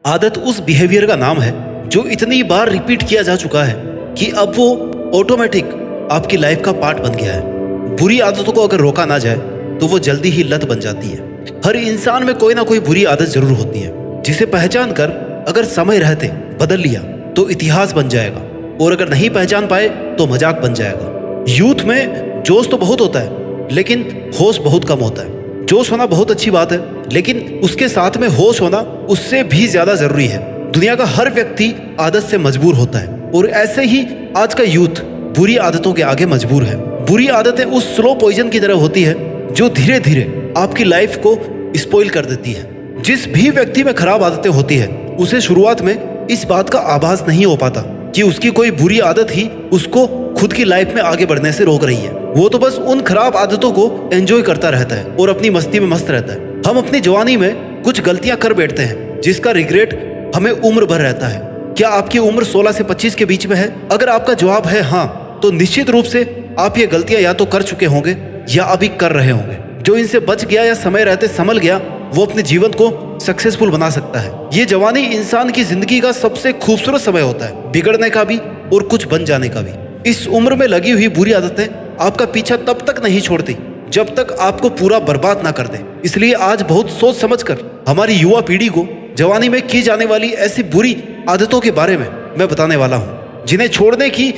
आदत उस बिहेवियर का नाम है जो इतनी बार रिपीट किया जा चुका है कि अब वो ऑटोमेटिक आपकी लाइफ का पार्ट बन गया है। बुरी आदतों को अगर रोका ना जाए तो वो जल्दी ही लत बन जाती है। हर इंसान में कोई ना कोई बुरी आदत जरूर होती है जिसे पहचान कर अगर समय रहते बदल लिया तो इतिहास बन जाएगा, और अगर नहीं पहचान पाए तो मजाक बन जाएगा। यूथ में जोश तो बहुत होता है लेकिन होश बहुत कम होता है। जोश होना बहुत अच्छी बात है, लेकिन उसके साथ में होश होना उससे भी ज्यादा जरूरी है। दुनिया का हर व्यक्ति आदत से मजबूर होता है, और ऐसे ही आज का यूथ बुरी आदतों के आगे मजबूर है। बुरी आदतें उस स्लो पॉइजन की तरह होती है जो धीरे धीरे आपकी लाइफ को स्पॉइल कर देती है। जिस भी व्यक्ति में खराब आदतें होती है उसे शुरुआत में इस बात का आभास नहीं हो पाता कि उसकी कोई बुरी आदत ही उसको खुद की लाइफ में आगे बढ़ने से रोक रही है। वो तो बस उन खराब आदतों को एंजॉय करता रहता है और अपनी मस्ती में मस्त रहता है। हम अपनी जवानी में कुछ गलतियां कर बैठते हैं जिसका रिग्रेट हमें उम्र भर रहता है। क्या आपकी उम्र 16 से 25 के बीच में है? अगर आपका जवाब है हाँ, तो निश्चित रूप से आप ये गलतियां या तो कर चुके होंगे या अभी कर रहे होंगे। जो इनसे बच गया या समय रहते संभल गया वो अपने जीवन को सक्सेसफुल बना सकता है। ये जवानी इंसान की जिंदगी का सबसे खूबसूरत समय होता है, बिगड़ने का भी और कुछ बन जाने का भी। इस उम्र में लगी हुई बुरी आदतें आपका पीछा तब तक नहीं छोड़ती जब तक आपको पूरा बर्बाद ना कर दे। इसलिए आज बहुत सोच समझकर हमारी युवा पीढ़ी को जवानी में की जाने वाली ऐसी बुरी आदतों के बारे में मैं बताने वाला हूँ जिन्हें छोड़ने की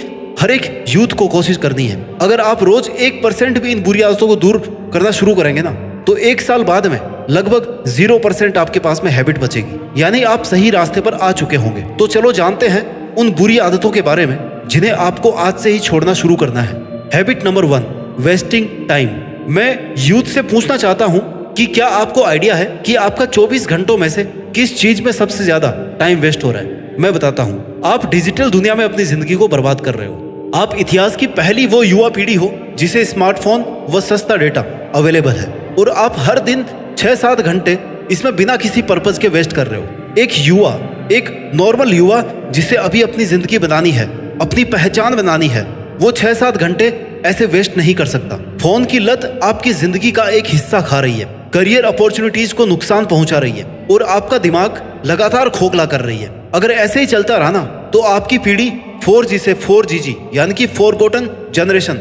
हर एक यूथ को कोशिश करनी है। अगर आप रोज 1% भी इन बुरी आदतों को दूर करना शुरू करेंगे ना, तो 1 साल बाद में लगभग 0% आपके पास में हैबिट बचेगी, यानी आप सही रास्ते पर आ चुके होंगे। तो चलो जानते हैं उन बुरी आदतों के बारे में जिन्हें आपको आज से ही छोड़ना शुरू करना है। Habit number 1, wasting time. मैं यूथ से पूछना चाहता हूं कि क्या आपको आइडिया है कि आपका 24 घंटों में से किस चीज में सबसे ज्यादा टाइम वेस्ट हो रहा है? मैं बताता हूं। आप डिजिटल दुनिया में अपनी जिंदगी को बर्बाद कर रहे हो। आप इतिहास की पहली वो युवा पीढ़ी हो जिसे स्मार्टफोन व सस्ता डेटा अवेलेबल है, और आप हर दिन 6-7 घंटे इसमें बिना किसी पर्पज के वेस्ट कर रहे हो। एक युवा, एक नॉर्मल युवा जिसे अभी अपनी जिंदगी बनानी है, अपनी पहचान बनानी है, वो 6-7 घंटे ऐसे वेस्ट नहीं कर सकता। फोन की लत आपकी जिंदगी का एक हिस्सा खा रही है, करियर अपॉर्चुनिटीज को नुकसान पहुंचा रही है, और आपका दिमाग लगातार खोखला कर रही है। अगर ऐसे ही चलता रहा ना, तो आपकी पीढ़ी 4G से 4GG यानी कि फॉरगॉटन जनरेशन,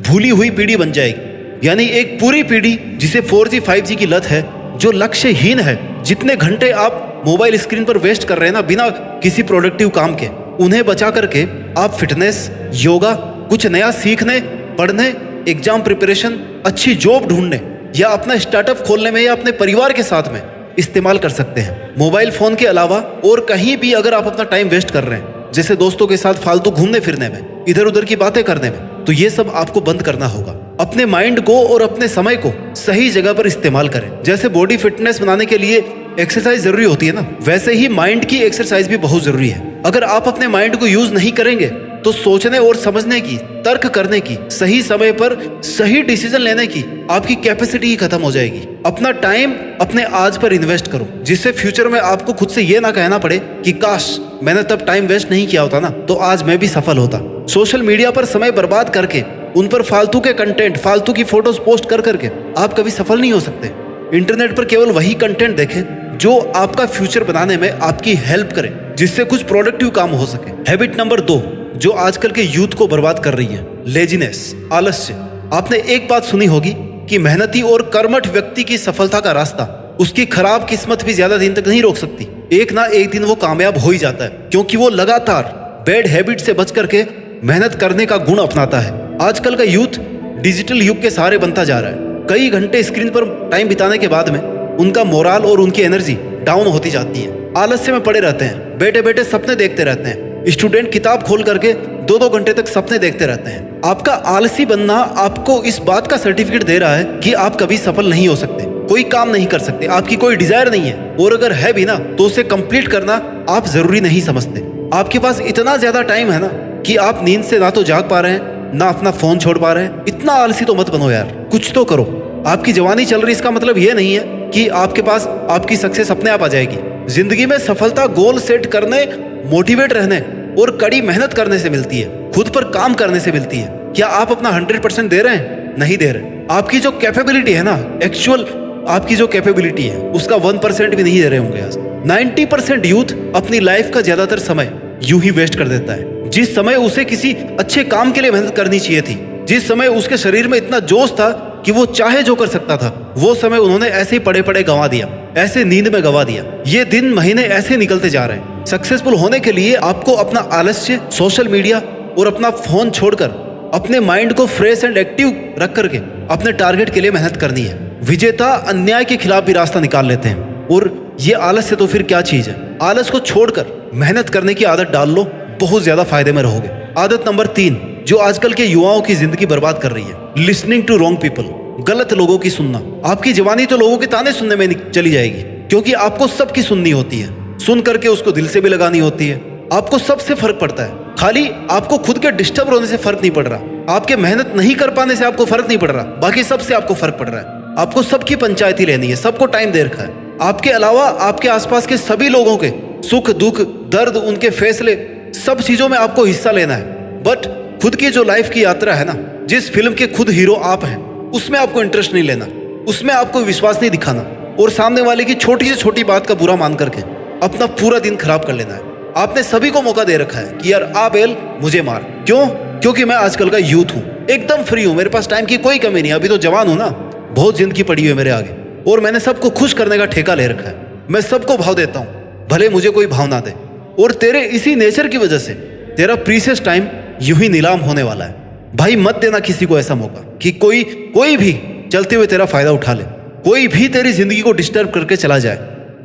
भूली हुई पीढ़ी बन जाएगी। यानी एक पूरी पीढ़ी जिसे 4G 5G की लत है, जो लक्ष्यहीन है। जितने घंटे आप मोबाइल स्क्रीन पर वेस्ट कर रहे हैं ना बिना किसी प्रोडक्टिव काम के, उन्हें बचा करके आप फिटनेस, योगा, कुछ नया सीखने, पढ़ने, एग्जाम प्रिपरेशन, अच्छी जॉब ढूंढने या अपना स्टार्टअप खोलने में या अपने परिवार के साथ में इस्तेमाल कर सकते हैं। मोबाइल फोन के अलावा और कहीं भी अगर आप अपना टाइम वेस्ट कर रहे हैं, जैसे दोस्तों के साथ फालतू घूमने फिरने में, इधर उधर की बातें करने में, तो ये सब आपको बंद करना होगा। अपने माइंड को और अपने समय को सही जगह पर इस्तेमाल करें। जैसे बॉडी फिटनेस बनाने के लिए एक्सरसाइज जरूरी होती है ना, वैसे ही माइंड की एक्सरसाइज भी बहुत जरूरी है। अगर आप अपने माइंड को यूज नहीं करेंगे तो सोचने और समझने की, तर्क करने की, सही समय पर सही डिसीजन लेने की आपकी कैपेसिटी ही खत्म हो जाएगी। अपना टाइम अपने आज पर इन्वेस्ट करो, जिससे फ्यूचर में आपको खुद से ये ना कहना पड़े कि काश मैंने तब टाइम वेस्ट नहीं किया होता ना, तो आज मैं भी सफल होता। सोशल मीडिया पर समय बर्बाद करके उन पर फालतू के कंटेंट, फालतू की फोटोज पोस्ट कर करके आप कभी सफल नहीं हो सकते। इंटरनेट पर केवल वही कंटेंट देखें जो आपका फ्यूचर बनाने में आपकी हेल्प करे, जिससे कुछ प्रोडक्टिव काम हो सके। हैबिट नंबर 2 जो आजकल के यूथ को बर्बाद कर रही है, लेजीनेस, आलस्य। आपने एक बात सुनी होगी कि मेहनती और कर्मठ व्यक्ति की सफलता का रास्ता उसकी खराब किस्मत भी ज्यादा दिन तक नहीं रोक सकती। एक ना एक दिन वो कामयाब हो ही जाता है, क्योंकि वो लगातार बैड हैबिट से बच करके मेहनत करने का गुण अपनाता है। आजकल का यूथ डिजिटल युग के सहारे बनता जा रहा है। कई घंटे स्क्रीन पर टाइम बिताने के बाद में उनका मोराल और उनकी एनर्जी डाउन होती जाती है। आलस्य में पड़े रहते हैं, बैठे बैठे सपने देखते रहते हैं। स्टूडेंट किताब खोल करके 2-2 घंटे तक सपने देखते रहते हैं। आपका आलसी बनना आपको इस बात का सर्टिफिकेट दे रहा है कि आप कभी सफल नहीं हो सकते, कोई काम नहीं कर सकते, आपकी कोई डिजायर नहीं है, और अगर है भी ना तो उसे कंप्लीट करना आप जरूरी नहीं समझते। आपके पास इतना ज्यादा टाइम है ना कि आप नींद से ना तो जाग पा रहे हैं, ना अपना फोन छोड़ पा रहे हैं। इतना आलसी तो मत बनो यार, कुछ तो करो। आपकी जवानी चल रही, इसका मतलब ये नहीं है कि आपके पास आपकी सक्सेस अपने आप आ जाएगी। जिंदगी में सफलता गोल सेट करने, मोटिवेट रहने और कड़ी मेहनत करने से मिलती है, खुद पर काम करने से मिलती है। क्या आप अपना 100% दे रहे हैं? नहीं दे रहे। आपकी जो कैपेबिलिटी है ना, एक्चुअल आपकी जो कैपेबिलिटी है उसका 1% भी नहीं दे रहे होंगे आज। 90% यूथ अपनी लाइफ का ज्यादातर समय यूं ही वेस्ट कर देता है। जिस समय उसे किसी अच्छे काम के लिए मेहनत करनी चाहिए थी, जिस समय उसके शरीर में इतना जोश था कि वो चाहे जो कर सकता था, वो समय उन्होंने ऐसे ही पड़े पड़े गंवा दिया, ऐसे नींद में गंवा दिया। ये दिन महीने ऐसे निकलते जा रहे हैं। सक्सेसफुल होने के लिए आपको अपना आलस्य, सोशल मीडिया और अपना फोन छोड़कर अपने माइंड को फ्रेश एंड एक्टिव रख करके अपने टारगेट के लिए मेहनत करनी है। विजेता अन्याय के खिलाफ भी रास्ता निकाल लेते हैं। और ये आलस्य तो फिर क्या चीज है। आलस को छोड़कर मेहनत करने की आदत डाल लो, बहुत ज्यादा फायदे में रहोगे। आदत नंबर 3 जो आजकल के युवाओं की जिंदगी बर्बाद कर रही है, लिसनिंग टू रॉन्ग पीपल, गलत लोगों की सुनना। आपकी जवानी तो लोगों के ताने सुनने में चली जाएगी, क्योंकि आपको सबकी सुननी होती है, सुन करके उसको दिल से भी लगानी होती है। आपको सबसे फर्क पड़ता है, खाली आपको खुद के डिस्टर्ब होने से फर्क नहीं पड़ रहा, आपके मेहनत नहीं कर पाने से आपको फर्क नहीं पड़ रहा, बाकी सबसे आपको फर्क पड़ रहा है। आपको सबकी पंचायती लेनी है, सबको टाइम दे रखा है। आपके अलावा आपके आसपास के सभी लोगों के सुख दुख दर्द, उनके फैसले, सब चीजों में आपको हिस्सा लेना है। बट खुद की जो लाइफ की यात्रा है ना, जिस फिल्म के खुद हीरो आप हैं, उसमें आपको इंटरेस्ट नहीं लेना, उसमें आपको विश्वास नहीं दिखाना और सामने वाले की छोटी से छोटी बात का बुरा मान करके अपना पूरा दिन खराब कर लेना है। आपने सभी को मौका दे रखा है कि यार आ बेल मुझे मार। क्यों? क्योंकि मैं आजकल का यूथ हूँ, एकदम फ्री हूँ, मेरे पास टाइम की कोई कमी नहीं। अभी तो जवान हूँ ना, बहुत जिंदगी पड़ी हुई है मेरे आगे और मैंने सबको खुश करने का ठेका ले रखा है। मैं सबको भाव देता हूँ, भले मुझे कोई भाव ना दे। और तेरे इसी नेचर की वजह से तेरा प्रीशियस टाइम यूं ही नीलाम होने वाला है। भाई मत देना किसी को ऐसा मौका कि कोई भी चलते हुए तेरा फायदा उठा ले, कोई भी तेरी जिंदगी को डिस्टर्ब करके चला जाए।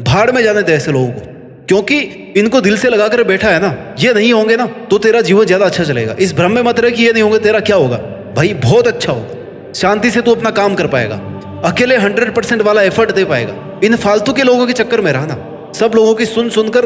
भाड़ में जाने दे ऐसे लोगों को, क्योंकि इनको दिल से लगा कर बैठा है ना, ये नहीं होंगे ना तो तेरा जीवन ज्यादा अच्छा चलेगा। इस भ्रम में मत रहे कि ये नहीं होंगे, तेरा क्या होगा भाई, बहुत अच्छा होगा। शांति से तू अपना काम कर पाएगा, अकेले 100% वाला एफर्ट दे पाएगा। इन फालतू के लोगों के चक्कर में रहना, सब लोगों की सुनकर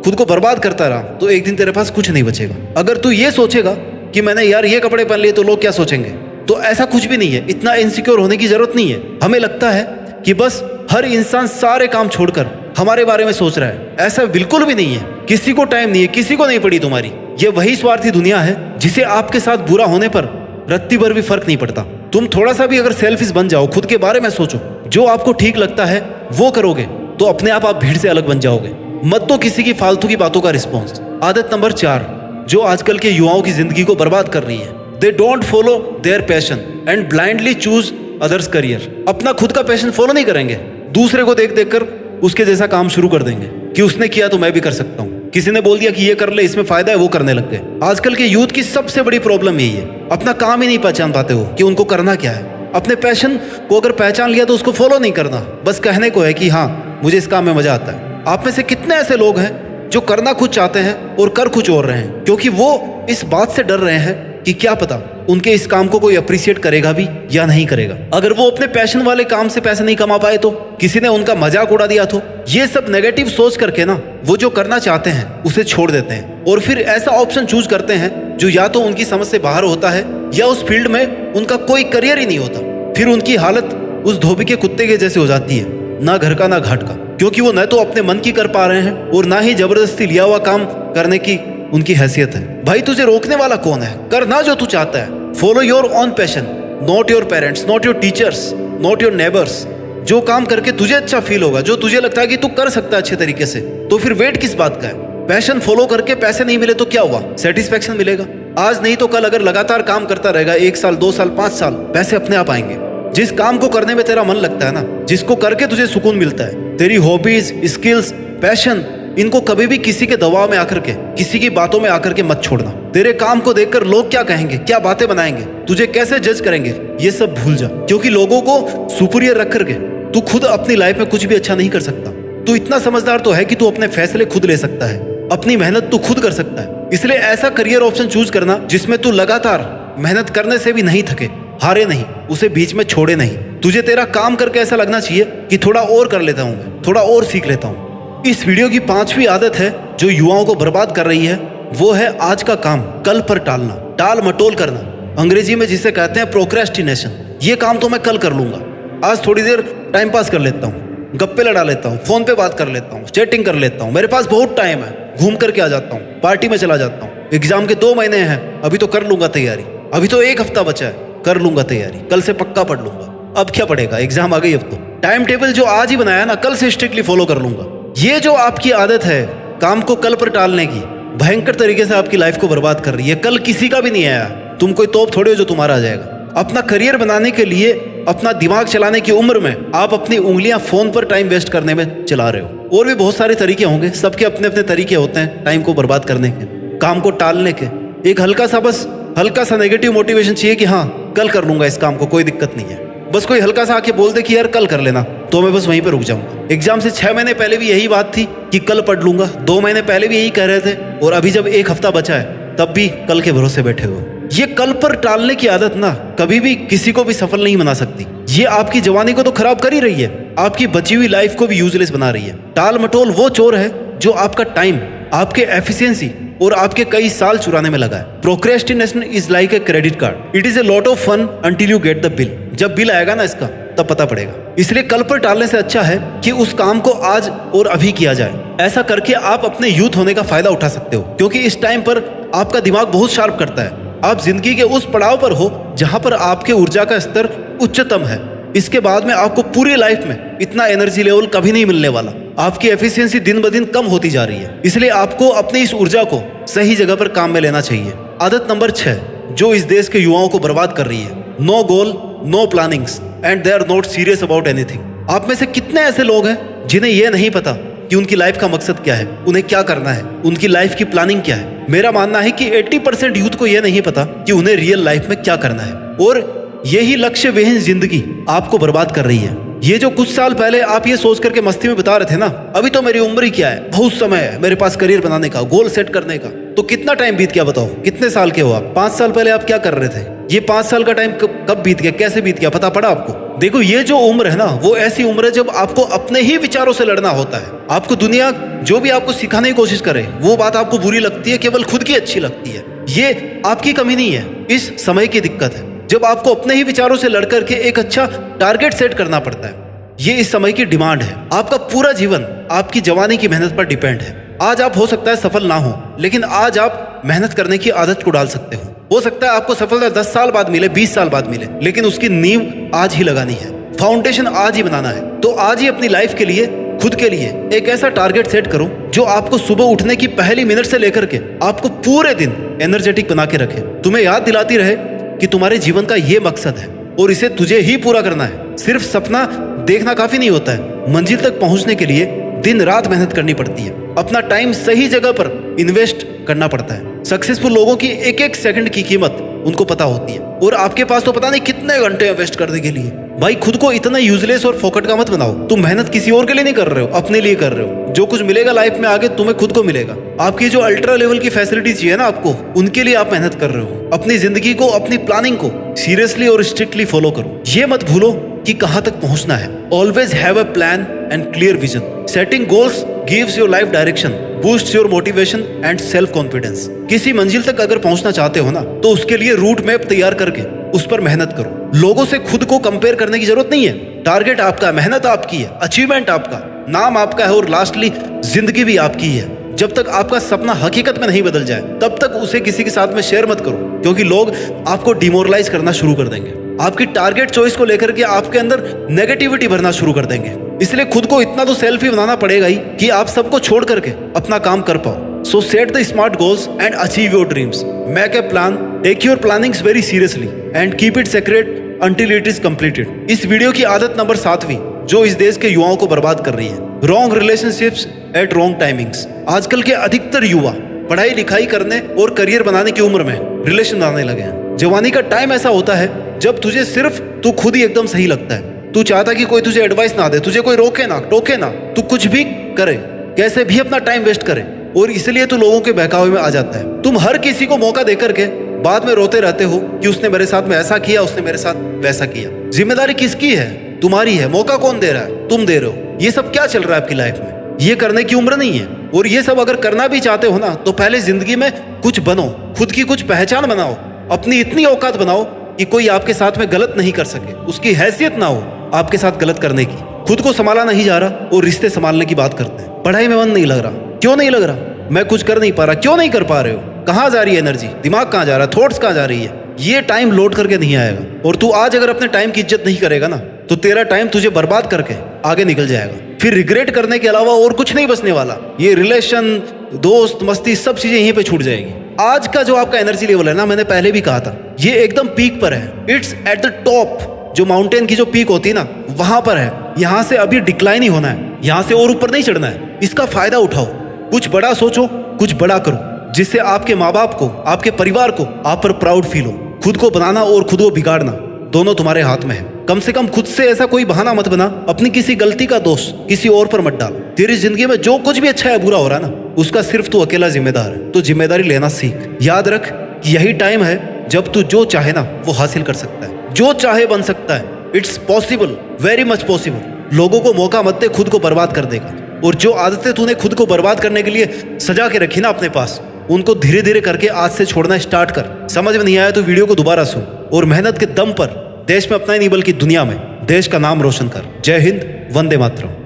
खुद को बर्बाद करता रहा तो एक दिन तेरे पास कुछ नहीं बचेगा। अगर तू ये सोचेगा कि मैंने यार ये कपड़े पहन लिए तो लोग क्या सोचेंगे, तो ऐसा कुछ भी नहीं है। इतना इनसिक्योर होने की जरूरत नहीं है। हमें लगता है कि बस हर इंसान सारे काम छोड़कर हमारे बारे में सोच रहा है, ऐसा बिल्कुल भी नहीं है। किसी को टाइम नहीं है, किसी को नहीं पड़ी तुम्हारी। ये वही स्वार्थी दुनिया है जिसे आपके साथ बुरा होने पर रत्ती भर भी फर्क नहीं पड़ता। तुम थोड़ा सा भी अगर सेल्फिश बन जाओ, खुद के बारे में सोचो, जो आपको ठीक लगता है वो करोगे तो अपने आप भीड़ से अलग बन जाओगे। मत दो किसी की फालतू की बातों का रिस्पॉन्स। आदत नंबर 4 जो आजकल के युवाओं की जिंदगी को बर्बाद कर रही है, they don't follow their passion and blindly choose others career. अपना खुद का पैशन फॉलो नहीं करेंगे, दूसरे को देख देख कर उसके जैसा काम शुरू कर देंगे कि उसने किया तो मैं भी कर सकता हूँ। किसी ने बोल दिया कि ये कर ले, इसमें फायदा है, वो करने लग गए। आजकल के यूथ की सबसे बड़ी प्रॉब्लम यही है, अपना काम ही नहीं पहचान पाते हो कि उनको करना क्या है। अपने पैशन को अगर पहचान लिया तो उसको फॉलो नहीं करना, बस कहने को है कि हाँ मुझे इस काम में मजा आता है। आप में से कितने ऐसे लोग हैं जो करना कुछ चाहते हैं और कर कुछ और रहे हैं, क्योंकि वो इस बात से डर रहे हैं कि क्या पता उनके इस काम को कोई अप्रिशिएट करेगा भी या नहीं करेगा। अगर वो अपने पैशन वाले काम से पैसे नहीं कमा पाए तो, किसी ने उनका मजाक उड़ा दिया तो, ये सब नेगेटिव सोच करके ना वो जो करना चाहते हैं उसे छोड़ देते हैं और फिर ऐसा ऑप्शन चूज करते हैं जो या तो उनकी समझ से बाहर होता है या उस फील्ड में उनका कोई करियर ही नहीं होता। फिर उनकी हालत उस धोबी के कुत्ते के जैसे हो जाती है, ना घर का ना घाट का, क्योंकि वो न तो अपने मन की कर पा रहे हैं और ना ही जबरदस्ती लिया हुआ काम करने की उनकी हैसियत है। भाई तुझे रोकने वाला कौन है? करना जो तू चाहता है। Follow your own passion, not your parents, not your teachers, not your neighbours. जो काम करके तुझे अच्छा फील होगा, जो तुझे लगता है कि तू कर सकता है अच्छे तरीके से, तो फिर वेट किस बात का है? पैशन फॉलो करके पैसे नहीं मिले तो क्या हुआ? सेटिस्फेक्शन मिलेगा। आज नहीं तो कल अगर लगातार काम करता रहेगा, 1 साल 2 साल 5 साल, पैसे अपने आप आएंगे। जिस काम को करने में तेरा मन लगता है ना, जिसको करके तुझे सुकून मिलता है, तेरी हॉबीज, स्किल्स, पैशन, इनको कभी भी किसी के दबाव में आकर के, किसी की बातों में आकर के मत छोड़ना। तेरे काम को देखकर लोग क्या कहेंगे, क्या बातें बनाएंगे, तुझे कैसे जज करेंगे, ये सब भूल जा। क्योंकि लोगों को सुपीरियर रख करके तू खुद अपनी लाइफ में कुछ भी अच्छा नहीं कर सकता। तू इतना समझदार तो है कि तू अपने फैसले खुद ले सकता है, अपनी मेहनत तू खुद कर सकता है। इसलिए ऐसा करियर ऑप्शन चूज करना जिसमें तू लगातार मेहनत करने से भी नहीं थके, हारे नहीं, उसे बीच में छोड़े नहीं। तुझे तेरा काम करके ऐसा लगना चाहिए कि थोड़ा और कर लेता हूं मैं, थोड़ा और सीख लेता हूं। इस वीडियो की 5वीं आदत है जो युवाओं को बर्बाद कर रही है, वो है आज का काम कल पर टालना, टाल मटोल करना, अंग्रेजी में जिसे कहते हैं प्रोक्रेस्टिनेशन। ये काम तो मैं कल कर लूंगा, आज थोड़ी देर टाइम पास कर लेता हूँ, गप्पे लड़ा लेता हूँ, फोन पे बात कर लेता हूँ, चैटिंग कर लेता हूँ, मेरे पास बहुत टाइम है, घूम करके आ जाता हूँ, पार्टी में चला जाता हूँ, एग्जाम के 2 महीने हैं, अभी तो कर लूंगा तैयारी, अभी तो 1 हफ्ता बचा है, कर लूंगा तैयारी, कल से पक्का पढ़ लूंगा। अब क्या पढ़ेगा, एग्जाम आ गई अब तो। टाइम टेबल जो आज ही बनाया ना, कल से स्ट्रिक्टली फॉलो कर लूंगा। ये जो आपकी आदत है काम को कल पर टालने की, भयंकर तरीके से आपकी लाइफ को बर्बाद कर रही है। कल किसी का भी नहीं आया, तुम कोई तोप थोड़े हो जो तुम्हारा आ जाएगा। अपना करियर बनाने के लिए, अपना दिमाग चलाने की उम्र में आप अपनी उंगलियां फोन पर टाइम वेस्ट करने में चला रहे हो। और भी बहुत सारे तरीके होंगे, सबके अपने अपने तरीके होते हैं टाइम को बर्बाद करने के, काम को टालने के। एक हल्का सा नेगेटिव मोटिवेशन चाहिए कि हाँ कल कर लूंगा इस काम को, कोई दिक्कत नहीं है। बस कोई हल्का सा आके बोल दे कि यार कल कर लेना, तो मैं बस वहीं पे रुक जाऊंगा। एग्जाम से 6 महीने पहले भी यही बात थी कि कल पढ़ लूंगा, 2 महीने पहले भी यही कह रहे थे, और अभी जब 1 हफ्ता बचा है तब भी कल के भरोसे बैठे हो। ये कल पर टालने की आदत ना कभी भी किसी को भी सफल नहीं बना सकती। ये आपकी जवानी को तो खराब कर ही रही है, आपकी बची हुई लाइफ को भी यूजलेस बना रही है। टाल मटोल वो चोर है जो आपका टाइम, आपके एफिशिएंसी और आपके कई साल चुराने में लगा है। Procrastination is like a credit card, it is a lot of fun until you get the bill. जब बिल आएगा ना इसका तब पता पड़ेगा। इसलिए कल पर टालने से अच्छा है कि उस काम को आज और अभी किया जाए। ऐसा करके आप अपने यूथ होने का फायदा उठा सकते हो, क्योंकि इस टाइम पर आपका दिमाग बहुत शार्प करता है। आप जिंदगी के उस पड़ाव पर हो जहां पर आपके ऊर्जा का स्तर उच्चतम है। इसके बाद में आपको पूरी लाइफ में इतना एनर्जी लेवल कभी नहीं मिलने वाला। आपकी एफिशिएंसी दिन ब दिन कम होती जा रही है, इसलिए आपको अपनी इस ऊर्जा को सही जगह पर काम में लेना चाहिए। आदत नंबर 6 जो इस देश के युवाओं को बर्बाद कर रही है, no goal, no plannings and they are not serious about anything. आप में से कितने ऐसे लोग हैं जिन्हें यह नहीं पता कि उनकी लाइफ का मकसद क्या है, उन्हें क्या करना है, उनकी लाइफ की प्लानिंग क्या है। मेरा मानना है कि 80% यूथ को यह नहीं पता कि उन्हें रियल लाइफ में क्या करना है, और यही लक्ष्य विहीन जिंदगी आपको बर्बाद कर रही है। ये जो कुछ साल पहले आप ये सोच करके मस्ती में बता रहे थे ना, अभी तो मेरी उम्र ही क्या है, बहुत समय है मेरे पास करियर बनाने का, गोल सेट करने का, तो कितना टाइम बीत गया बताओ। कितने साल के हो आप? 5 साल पहले आप क्या कर रहे थे? ये 5 साल का टाइम कब बीत गया, कैसे बीत गया, पता पड़ा आपको? देखो, ये जो उम्र है ना, वो ऐसी उम्र है जब आपको अपने ही विचारों से लड़ना होता है। आपको दुनिया जो भी आपको सिखाने की कोशिश करे वो बात आपको बुरी लगती है, केवल खुद की अच्छी लगती है। ये आपकी कमी नहीं है, इस समय की दिक्कत है, जब आपको अपने ही विचारों से लड़ करके एक अच्छा टारगेट सेट करना पड़ता है। ये इस समय की डिमांड है। आपका पूरा जीवन आपकी जवानी की मेहनत पर डिपेंड है। आज आप हो सकता है सफल ना हो, लेकिन आज आप मेहनत करने की आदत को डाल सकते हो सकता है आपको सफलता 10 साल बाद मिले, 20 साल बाद मिले, लेकिन उसकी नींव आज ही लगानी है, फाउंडेशन आज ही बनाना है। तो आज ही अपनी लाइफ के लिए, खुद के लिए एक ऐसा टारगेट सेट करो जो आपको सुबह उठने की पहली मिनट से लेकर के आपको पूरे दिन एनर्जेटिक बना के रखे, तुम्हें याद दिलाती रहे कि तुम्हारे जीवन का ये मकसद है और इसे तुझे ही पूरा करना है। सिर्फ सपना देखना काफी नहीं होता है, मंजिल तक पहुंचने के लिए दिन रात मेहनत करनी पड़ती है, अपना टाइम सही जगह पर इन्वेस्ट करना पड़ता है। सक्सेसफुल लोगों की एक एक सेकंड की कीमत उनको पता होती है, और आपके पास तो पता नहीं कितने घंटे इन्वेस्ट करने के लिए। भाई, खुद को इतना यूजलेस और फोकट का मत बनाओ। तुम मेहनत किसी और के लिए नहीं कर रहे हो, अपने लिए कर रहे हो। जो कुछ मिलेगा लाइफ में आगे तुम्हें खुद को मिलेगा। आपकी जो अल्ट्रा लेवल की फैसिलिटी चाहिए ना आपको, उनके लिए आप मेहनत कर रहे हो। अपनी जिंदगी को, अपनी प्लानिंग को सीरियसली और स्ट्रिक्टली फॉलो करो। ये मत भूलो कि कहां तक पहुंचना है। Always have a plan and clear vision. Setting goals gives your life direction, boost your motivation and self confidence. किसी मंजिल तक अगर पहुंचना चाहते हो ना, तो उसके लिए रूट मैप तैयार करके उस पर मेहनत करो। लोगों से खुद को कंपेयर करने की जरूरत नहीं है। टारगेट आपका है, मेहनत आपकी है, अचीवमेंट आपका, नाम आपका है, और लास्टली जिंदगी भी आपकी है। जब तक आपका सपना हकीकत में नहीं बदल जाए तब तक उसे किसी के साथ में शेयर मत करो, क्योंकि लोग आपको डिमोरलाइज करना शुरू कर देंगे। आपकी टारगेट चॉइस को लेकर के आपके अंदर नेगेटिविटी भरना शुरू कर देंगे। इसलिए खुद को इतना तो सेल्फी बनाना पड़ेगा ही कि आप सबको छोड़ करके अपना काम कर पाओ। So set the smart goals and achieve your dreams. Make a plan, take your plannings very seriously and keep it secret until it is completed. इस वीडियो की आदत नंबर 7वीं जो इस देश के युवाओं को बर्बाद कर रही है, wrong relationships at wrong timings. आजकल के अधिकतर युवा पढ़ाई लिखाई करने और करियर बनाने की उम्र में रिलेशन बनाने लगे हैं। जवानी का टाइम ऐसा होता है जब तुझे सिर्फ तू खुद ही एकदम सही लगता है। तू चाहता कि कोई तुझे एडवाइस ना दे, तुझे कोई रोके ना टोके ना, तू कुछ भी करे, कैसे भी अपना टाइम वेस्ट करे, और इसलिए तू लोगों के बहकावे में आ जाता है। तुम हर किसी को मौका देकर के बाद में रोते रहते हो कि उसने मेरे साथ में ऐसा किया, उसने मेरे साथ वैसा किया। जिम्मेदारी किसकी है? तुम्हारी है। मौका कौन दे रहा है? तुम दे रहे हो। ये सब क्या चल रहा है आपकी लाइफ में? ये करने की उम्र नहीं है। और ये सब अगर करना भी चाहते हो ना, तो पहले जिंदगी में कुछ बनो, खुद की कुछ पहचान बनाओ, अपनी इतनी औकात बनाओ कि कोई आपके साथ में गलत नहीं कर सके, उसकी हैसियत ना हो आपके साथ गलत करने की। खुद को संभाला नहीं जा रहा और रिश्ते संभालने की बात करते हैं। पढ़ाई में मन नहीं लग रहा, क्यों नहीं लग रहा? मैं कुछ कर नहीं पा रहा, क्यों नहीं कर पा रहे हो? कहाँ जा रही है एनर्जी? दिमाग कहाँ जा रहा है? थॉट्स कहाँ जा रही है? ये टाइम लौट करके नहीं आएगा। और तू आज अगर अपने टाइम की इज्जत नहीं करेगा ना, तो तेरा टाइम तुझे बर्बाद करके आगे निकल जाएगा। फिर रिग्रेट करने के अलावा और कुछ नहीं बचने वाला। ये रिलेशन, दोस्त, मस्ती, सब चीजें यहीं पे छूट जाएगी। आज का जो आपका एनर्जी लेवल है ना, मैंने पहले भी कहा था, ये एकदम पीक पर है। It's at the top. जो माउंटेन की जो पीक होती है ना, वहां पर है। यहाँ से अभी डिक्लाइन ही होना है, यहाँ से और ऊपर नहीं चढ़ना है। इसका फायदा उठाओ, कुछ बड़ा सोचो, कुछ बड़ा करो, जिससे आपके माँ बाप को, आपके परिवार को आप पर प्राउड फील हो। खुद को बनाना और खुद को बिगाड़ना दोनों तुम्हारे हाथ में है। कम से कम खुद से ऐसा कोई बहाना मत बना, अपनी किसी गलती का दोष किसी और पर मत डाल। तेरी जिंदगी में जो कुछ भी अच्छा है बुरा हो रहा है ना, उसका सिर्फ तू अकेला जिम्मेदार है। तो जिम्मेदारी लेना सीख। याद रख कि यही टाइम है जब तू जो चाहे ना वो हासिल कर सकता है, जो चाहे बन सकता है। It's possible, very much possible. लोगों को मौका मत दे खुद को बर्बाद कर देगा। और जो आदतें तूने खुद को बर्बाद करने के लिए सजा के रखी ना अपने पास, उनको धीरे धीरे करके आज से छोड़ना स्टार्ट कर। समझ में नहीं आया तो वीडियो को दोबारा सुन और मेहनत के दम पर देश में अपना ही नहीं बल्कि दुनिया में देश का नाम रोशन कर। जय हिंद, वंदे मातरम।